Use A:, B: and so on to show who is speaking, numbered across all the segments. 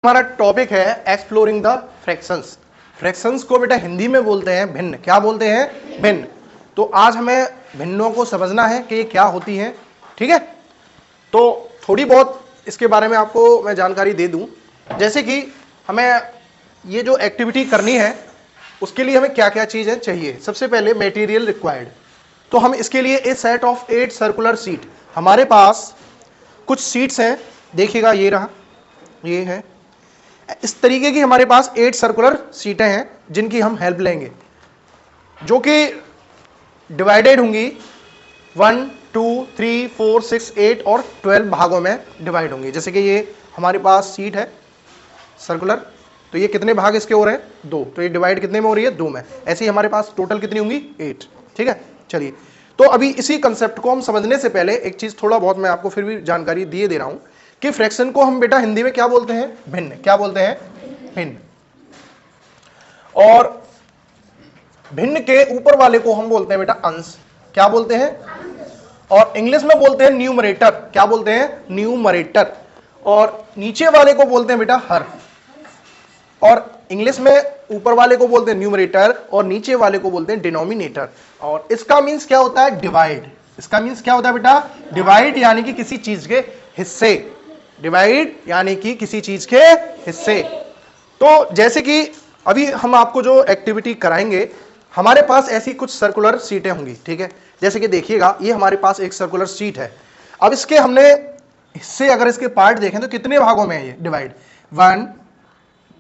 A: हमारा टॉपिक है exploring the fractions. Fractions को बेटा हिंदी में बोलते हैं भिन्न। क्या बोलते हैं? भिन्न। तो आज हमें भिन्नों को समझना है कि ये क्या होती हैं। ठीक है, तो थोड़ी बहुत इसके बारे में आपको मैं जानकारी दे दूं। जैसे कि हमें ये जो एक्टिविटी करनी है उसके लिए हमें क्या क्या चीज़ें चाहिए। सबसे पहले मटेरियल रिक्वायर्ड। तो हम इसके लिए ए सेट ऑफ 8 सर्कुलर सीट, हमारे पास कुछ सीट्स हैं। देखिएगा ये रहा, ये है। इस तरीके की हमारे पास 8 सर्कुलर सीटें हैं जिनकी हम हेल्प लेंगे, जो कि डिवाइडेड होंगी 1 2 3 4 6 8 और 12 भागों में डिवाइड होंगी। जैसे कि ये हमारे पास सीट है सर्कुलर, तो ये कितने भाग इसके हो रहे हैं? 2। तो ये डिवाइड कितने में हो रही है? 2 में। ऐसे ही हमारे पास टोटल कितनी होंगी? 8। ठीक है, चलिए। तो अभी इसी कंसेप्ट को हम समझने से पहले एक चीज थोड़ा बहुत मैं आपको फिर भी जानकारी दिए दे रहा हूं कि फ्रैक्शन को हम बेटा हिंदी में क्या बोलते हैं? भिन्न। क्या बोलते हैं? भिन्न। और भिन्न के ऊपर वाले को हम बोलते हैं बेटा अंश। क्या बोलते हैं? और इंग्लिश में बोलते हैं न्यूमरेटर। क्या बोलते हैं? न्यूमरेटर। और नीचे वाले को बोलते हैं बेटा हर। और इंग्लिश में ऊपर वाले को बोलते हैं न्यूमरेटर और नीचे वाले को बोलते हैं डिनोमिनेटर। और इसका मीन्स क्या होता है? डिवाइड। इसका मीन्स क्या होता है बेटा? डिवाइड, यानी कि किसी चीज के हिस्से। डिवाइड यानी कि किसी चीज के हिस्से। तो जैसे कि अभी हम आपको जो एक्टिविटी कराएंगे, हमारे पास ऐसी कुछ सर्कुलर सीटें होंगी। ठीक है, जैसे कि देखिएगा ये हमारे पास एक सर्कुलर सीट है। अब इसके हमने हिस्से, अगर इसके पार्ट देखें तो कितने भागों में है ये डिवाइड? 1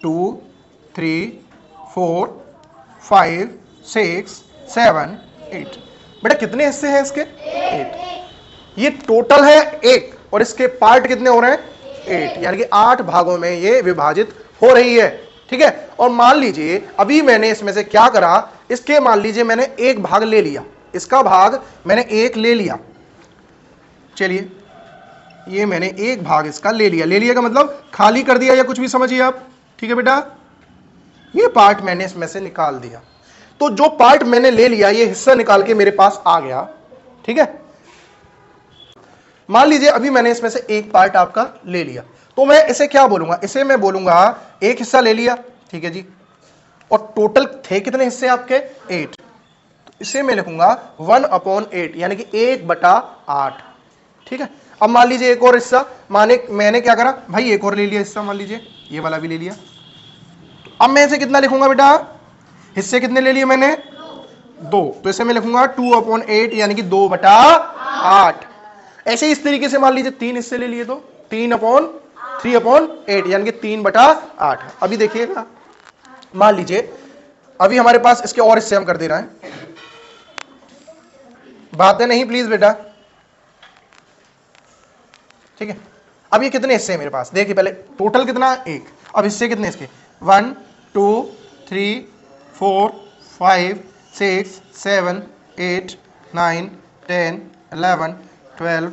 A: 2 3 4 5 6 7 8। बेटा कितने हिस्से हैं इसके? 8। ये टोटल है 1 और इसके पार्ट कितने हो रहे हैं? 8, यानी कि 8 भागों में ये विभाजित हो रही है। ठीक है, और मान लीजिए अभी मैंने इसमें से क्या करा, इसके मान लीजिए मैंने एक भाग ले लिया, इसका भाग मैंने एक ले लिया। चलिए, ये मैंने एक भाग इसका ले लिया। ले लिया का मतलब खाली कर दिया या कुछ भी समझिए आप। ठीक है बेटा, ये पार्ट मैंने इसमें से निकाल दिया। तो जो पार्ट मैंने ले लिया, ये हिस्सा निकाल के मेरे पास आ गया। ठीक है, मान लीजिए अभी मैंने इसमें से एक पार्ट आपका ले लिया, तो मैं इसे क्या बोलूंगा? इसे मैं बोलूंगा एक हिस्सा ले लिया। ठीक है जी, और टोटल थे कितने हिस्से आपके? 8। तो इसे मैं लिखूंगा 1/8, यानी कि 1/8। ठीक है, अब मान लीजिए एक और हिस्सा, मैंने क्या करा भाई? एक और ले लिया हिस्सा, मान लीजिए ये वाला भी ले लिया। तो अब मैं इसे कितना लिखूंगा बेटा? हिस्से कितने ले लिए मैंने? 2। तो इसे मैं लिखूंगा 2/8, यानी कि 2/8। ऐसे इस तरीके से मान लीजिए 3 हिस्से ले लिए तो 3/8, यानी कि 3/8। अभी देखिएगा, मान लीजिए अभी हमारे पास इसके और हिस्से हम कर दे रहे हैं। बातें नहीं प्लीज बेटा। ठीक है, अब ये कितने हिस्से हैं मेरे पास? देखिए पहले टोटल कितना? 1। अब हिस्से कितने इसके? 1 2 3 4 5 6 7 8 9 10 11 12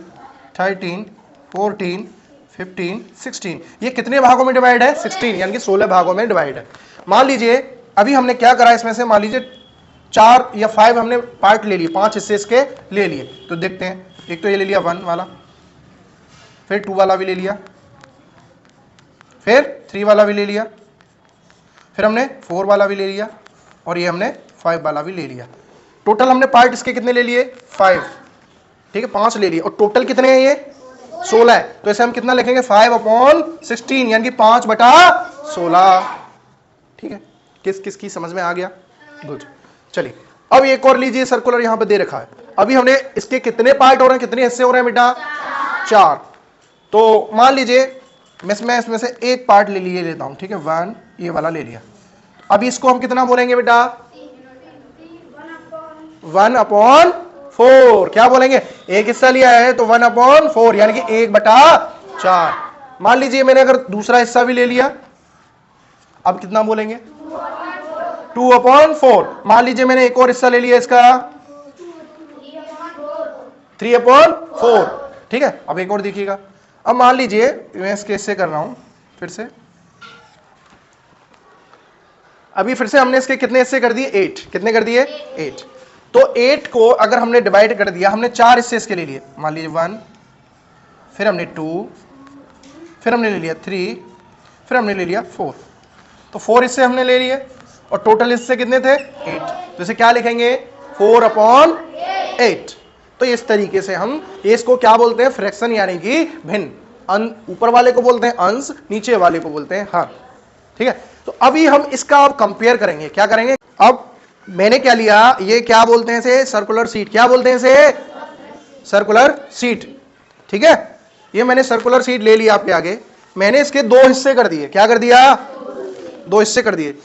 A: 13 14 15 16। ये कितने भागों में डिवाइड है? 16, यानी कि 16 भागों में डिवाइड है। मान लीजिए अभी हमने क्या करा इसमें से, मान लीजिए 4 या 5 हमने पार्ट ले लिए, 5 हिस्से इसके ले लिए। तो देखते हैं, एक तो ये ले लिया 1 वाला, फिर 2 वाला भी ले लिया, फिर 3 वाला भी ले लिया, फिर हमने 4 वाला भी ले लिया, और ये हमने 5 वाला भी ले लिया। टोटल हमने पार्ट इसके कितने ले लिए? 5। ठीक है, 5 ले लिए, और टोटल कितने हैं? ये 16 है। तो इसे हम कितना लिखेंगे? 5/16, यानी कि 5/16। ठीक है, किस किस की समझ में आ गया? गुड। चलिए, अब एक और लीजिए सर्कुलर, यहां पे दे रखा है। अभी हमने इसके कितने पार्ट हो रहे हैं, कितने हिस्से हो रहे हैं बेटा? 4। तो मान लीजिए मैं इसमें से एक पार्ट ले लेता हूं। ठीक है, 1 ये वाला ले लिया। अभी इसको हम कितना बोलेंगे बेटा? 1/4। क्या बोलेंगे? एक हिस्सा लिया है तो 1/4, यानी कि 1/4। मान लीजिए मैंने अगर दूसरा हिस्सा भी ले लिया, अब कितना बोलेंगे? 2/4। मान लीजिए मैंने एक और हिस्सा ले लिया इसका, 3/4। ठीक है, अब एक और देखिएगा। अब मान लीजिए मैं इसके हिस्से कर रहा हूं फिर से। अभी फिर से हमने इसके कितने हिस्से कर दिए? 8। कितने कर दिए? 8। तो 8 को अगर हमने डिवाइड कर दिया, हमने 4 हिस्से इसके ले लिए। मान लीजिए 1, फिर हमने 2, फिर हमने ले लिया 3, फिर हमने ले लिया 4, तो 4 हिस्से हमने ले लिए और टोटल हिस्से कितने थे 8, तो इसे क्या लिखेंगे 4/8। तो इस तरीके से हम इसको क्या बोलते हैं फ्रैक्शन यानी कि भिन्न। ऊपर वाले को बोलते हैं अंश, नीचे वाले को बोलते हैं हर। ठीक है, तो अभी हम इसका अब कंपेयर करेंगे। क्या करेंगे, अब मैंने क्या लिया, ये क्या बोलते हैं इसे सर्कुलर सीट, क्या बोलते हैं इसे सर्कुलर सीट। ठीक है, ये मैंने सर्कुलर सीट ले लिया आपके आगे, मैंने इसके 2 हिस्से कर दिए। क्या कर दिया, 2 हिस्से कर दिए।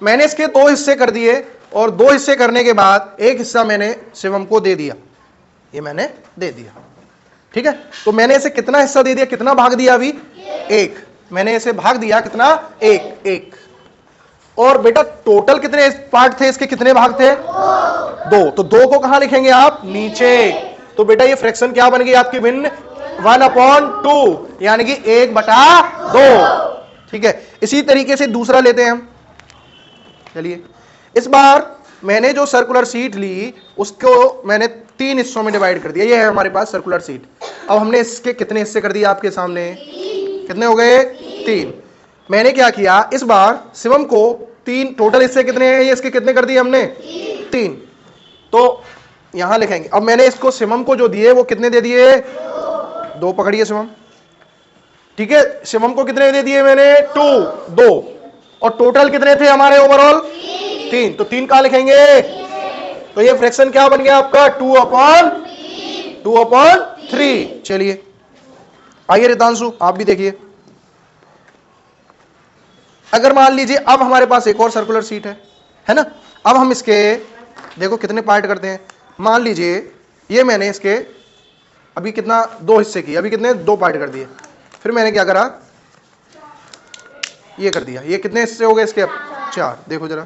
A: मैंने इसके 2 हिस्से कर दिए और 2 हिस्से करने के बाद एक हिस्सा मैंने शिवम को दे दिया, ये मैंने दे दिया। ठीक है, तो मैंने इसे कितना हिस्सा दे दिया, कितना भाग दिया अभी 1, मैंने इसे भाग दिया कितना 1। और बेटा टोटल कितने पार्ट थे इसके, कितने भाग थे 2, तो 2 को कहां लिखेंगे आप नीचे। तो बेटा ये फ्रैक्शन क्या बन गई आपकी भिन्न 1/2 यानी कि 1/2। ठीक है, इसी तरीके से दूसरा लेते हैं हम। चलिए, इस बार मैंने जो सर्कुलर सीट ली उसको मैंने 3 हिस्सों में डिवाइड कर दिया। ये है हमारे पास सर्कुलर सीट। अब हमने इसके कितने हिस्से कर दिए आपके सामने, कितने हो गए 3। मैंने क्या किया, इस बार शिवम को 3, टोटल हिस्से कितने हैं इसके, कितने कर दिए हमने 3, तो यहां लिखेंगे। अब मैंने इसको शिवम को जो दिए वो कितने दे दिए 2, पकड़िए शिवम। ठीक है, शिवम को कितने दे दिए मैंने 2, और टोटल कितने थे हमारे ओवरऑल 3, तो 3 कहां लिखेंगे, तो ये फ्रैक्शन क्या बन गया आपका 2/3। चलिए आइए रितांशु आप भी देखिए, अगर मान लीजिए अब हमारे पास एक और सर्कुलर सीट है ना, अब हम इसके देखो कितने पार्ट करते हैं। मान लीजिए ये मैंने इसके अभी कितना 2 हिस्से किए, अभी कितने 2 पार्ट कर दिए। फिर मैंने क्या करा, ये कर दिया। ये कितने हिस्से हो गए इसके, अब 4। देखो जरा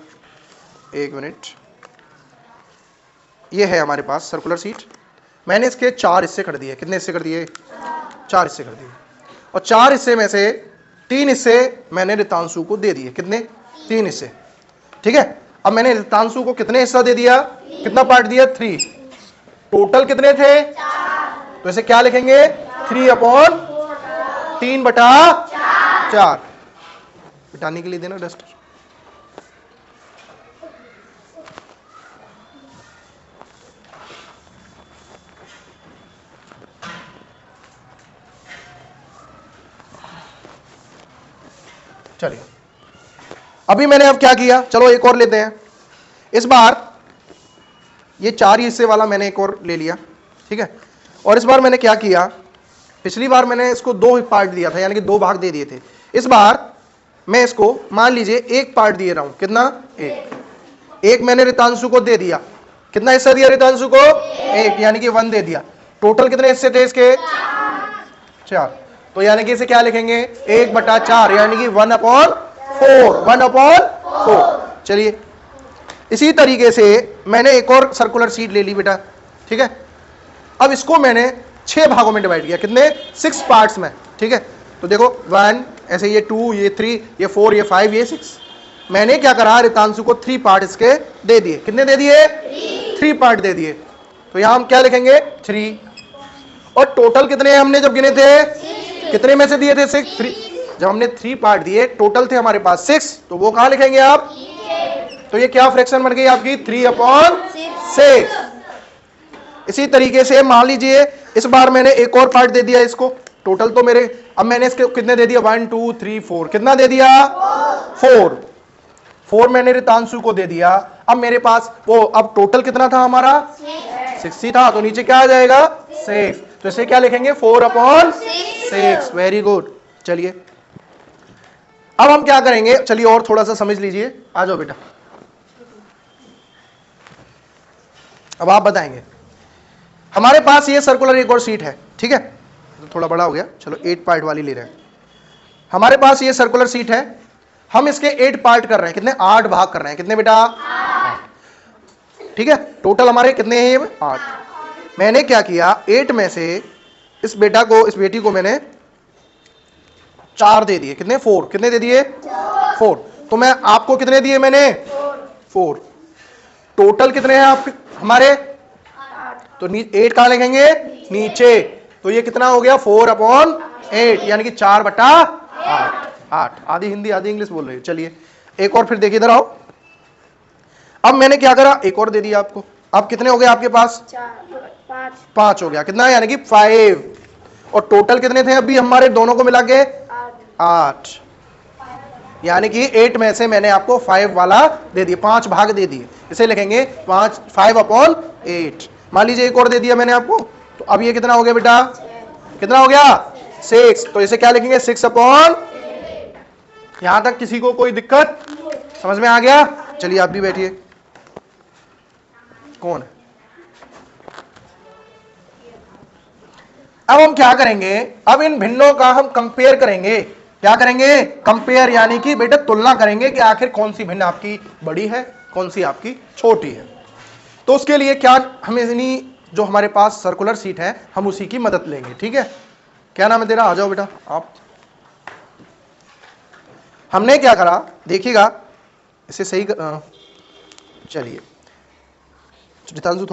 A: 1 मिनट, ये है हमारे पास सर्कुलर सीट। मैंने इसके 4 हिस्से कर दिए। कितने हिस्से कर दिए 4 हिस्से कर दिए, और 4 हिस्से में से 3 हिस्से मैंने रितांशु को दे दिए। कितने 3 हिस्से। ठीक है, अब मैंने रितांशु को कितने हिस्सा दे दिया, कितना पार्ट दिया 3, टोटल कितने थे, तो इसे क्या लिखेंगे 3/4। मिटाने के लिए देना डस्टर। चलिए, अभी मैंने अब क्या किया, चलो एक और लेते हैं। इस बार ये 4 हिस्से वाला मैंने एक और ले लिया। ठीक है, और इस बार मैंने क्या किया, पिछली बार मैंने इसको 2 पार्ट दिया था, यानी कि 2 भाग दे दिए थे। इस बार मैं इसको मान लीजिए 1 पार्ट दिए रहा हूं, कितना 1 मैंने रितांशु को दे दिया। कितना हिस्सा दिया रितांशु को 1, यानी कि 1 दे दिया। टोटल कितने हिस्से थे इसके 4, तो यानी कि इसे क्या लिखेंगे 1/4 यानी कि 1/4। चलिए, इसी तरीके से मैंने एक और सर्कुलर सीट ले ली बेटा। ठीक है, अब इसको मैंने 6 भागों में डिवाइड किया। कितने 6 पार्ट्स में। ठीक है, तो देखो 1 ऐसे, ये 2, ये 3, ये 4, ये 5, ये 6। मैंने क्या करा, रितांशु को 3 पार्ट इसके दे दिए। कितने दे दिए 3 पार्ट दे दिए, तो यहां हम क्या लिखेंगे 3। और टोटल कितने हमने जब गिने थे, कितने में से दिए थे 6, 3। जब हमने 3 पार्ट दिए, टोटल थे हमारे पास 6, तो वो कहां लिखेंगे आप, तो ये क्या फ्रैक्शन बन गई आपकी 3/6। इसी तरीके से मान लीजिए इस बार मैंने एक और पार्ट दे दिया इसको, टोटल तो मेरे, अब मैंने इसके कितने दे दिया 1 2 3 4, कितना दे दिया 4 मैंने रितांशु को दे दिया। अब मेरे पास वो, अब टोटल कितना था हमारा 60 था, तो नीचे क्या आ जाएगा 6, तो इसे क्या लिखेंगे 4/6। Very good. चलिए, अब हम क्या करेंगे, चलिए और थोड़ा सा समझ लीजिए, आ जाओ बेटा। अब आप बताएंगे, हमारे पास ये सर्कुलर एक और सीट है। ठीक है, तो थोड़ा बड़ा हो गया, चलो 8 पार्ट वाली ले रहे हैं। हमारे पास ये सर्कुलर सीट है, हम इसके 8 पार्ट कर रहे हैं। कितने 8 भाग कर रहे हैं। कितने बेटा 8। ठीक है, टोटल हमारे कितने हैं 8। मैंने क्या किया, 8 में से इस बेटा को, इस बेटी को मैंने 4 दे दिए। कितने 4, कितने दे दिए 4, तो मैं आपको कितने दिए मैंने 4। टोटल कितने हैं आप हमारे, तो 8 कहां लिखेंगे नीचे, तो ये कितना हो गया 4/8 यानी कि 4/8। आधी हिंदी आधी इंग्लिश बोल रही है। चलिए एक और फिर देखिए, इधर आओ। अब मैंने क्या करा, एक और दे दिया आपको। अब कितने हो गए आपके पास, 5 हो गया। कितना यानी कि 5। और टोटल कितने थे अभी हमारे दोनों को मिला के 8, यानी कि 8 में से मैंने आपको 5 वाला दे दिया, 5 भाग दे दिए। इसे लिखेंगे 5/8। मान लीजिए एक और दे दिया मैंने आपको, तो अब ये कितना हो गया बेटा, कितना हो गया 6। तो इसे क्या लिखेंगे 6/8। यहां तक किसी को कोई दिक्कत समझ में आ गया? चलिए आप भी बैठिए। कौन है? अब हम क्या करेंगे, अब इन भिन्नों का हम कंपेयर करेंगे। क्या करेंगे, कंपेयर, यानी कि बेटा तुलना करेंगे कि आखिर कौन सी भिन्न आपकी बड़ी है, कौन सी आपकी छोटी है। तो उसके लिए क्या, हम इतनी जो हमारे पास सर्कुलर सीट है हम उसी की मदद लेंगे। ठीक है, क्या नाम है तेरा, आ जाओ बेटा आप। हमने क्या करा देखिएगा, इसे सही चलिए रितांशु